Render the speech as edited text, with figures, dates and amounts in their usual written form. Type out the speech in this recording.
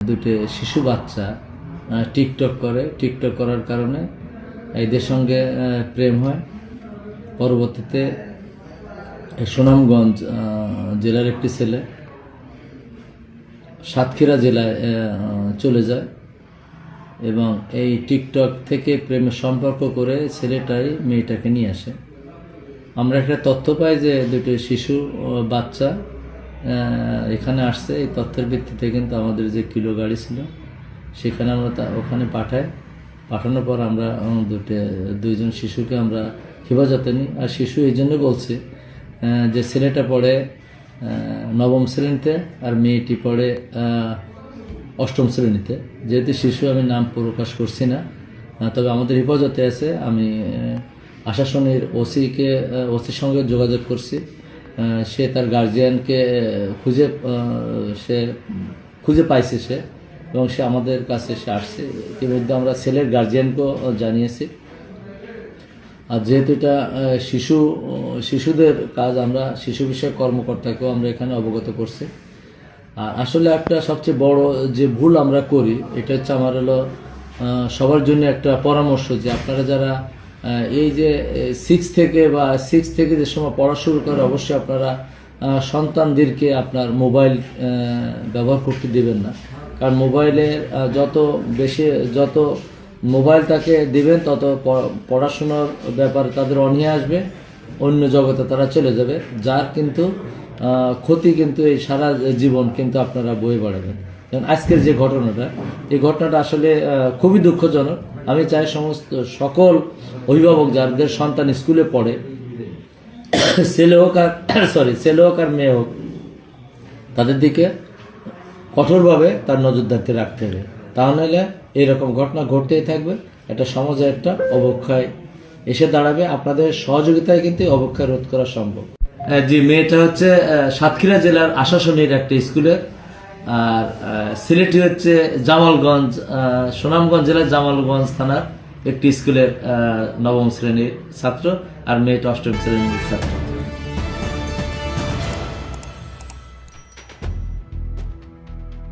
দুটো শিশু বাচ্চা টিকটক করে, টিকটক করার কারণে এদের সঙ্গে প্রেম হয়। পরবর্তীতে সুনামগঞ্জ জেলার একটি ছেলে সাতক্ষীরা জেলায় চলে যায় এবং এই টিকটক থেকে প্রেমের সম্পর্ক করে ছেলেটাই মেয়েটাকে নিয়ে আসে। আমরা একটা তথ্য পাই যে দুটো শিশু বাচ্চা এখানে আসছে। এই তথ্যের ভিত্তিতে কিন্তু আমাদের যে কিলো গাড়ি ছিল সেখানে আমরা ওখানে পাঠানোর পর আমরা দুইজন শিশুকে আমরা হেফাজতে নিই। আর শিশু এই জন্য বলছে যে ছেলেটা পড়ে নবম শ্রেণীতে আর মেয়েটি পড়ে অষ্টম শ্রেণীতে। যেহেতু শিশু আমি নাম প্রকাশ করছি না, তবে আমাদের হেফাজতে আছে। আমি আশাসনের ওসির সঙ্গে যোগাযোগ করছি। সে তার গার্জিয়ানকে খুঁজে পাইছে সে, এবং সে আমাদের কাছে সে আসছে। ইতিমধ্যে আমরা ছেলের গার্জিয়ানকেও জানিয়েছি। আর যেহেতু এটা শিশুদের কাজ, আমরা শিশু বিষয়ক কর্মকর্তাকেও আমরা এখানে অবগত করছি। আর আসলে একটা সবচেয়ে বড় যে ভুল আমরা করি, এটা হচ্ছে আমার সবার জন্য একটা পরামর্শ যে আপনারা যারা এই যে 6 থেকে যে সময় পড়া শুরু করে, অবশ্যই আপনারা সন্তানদেরকে আপনার মোবাইল ব্যবহার করতে দেবেন না। কারণ মোবাইলের যত মোবাইল তাকে দিবেন তত পড়াশোনার ব্যাপারে তাদের অনীহা আসবে, অন্য জগতে তারা চলে যাবে, যার কিন্তু ক্ষতি কিন্তু এই সারা জীবন কিন্তু আপনারা বয়ে বেড়াবেন। কারণ আজকের যে এই ঘটনাটা আসলে খুবই দুঃখজনক। আমি চাই সকল অভিভাবক যাদের সন্তান স্কুলে পড়ে, ছেলে হোক আর মেয়ে হোক, তাদের দিকে কঠোরভাবে তার নজরদারিতে রাখতে হবে। তাহলে এইরকম ঘটনা ঘটতেই থাকবে, একটা সমাজে একটা অবক্ষয় এসে দাঁড়াবে। আপনাদের সহযোগিতায় কিন্তু অবক্ষয় রোধ করা সম্ভব। জি, মেয়েটা হচ্ছে সাতক্ষীরা জেলার আশাসনের একটা স্কুলের, আর সিলেটি হচ্ছে জামালগঞ্জ, সুনামগঞ্জ জেলার জামালগঞ্জ থানার একটি স্কুলের নবম শ্রেণীর ছাত্র, আর মেয়েটা অষ্টম শ্রেণীর ছাত্র।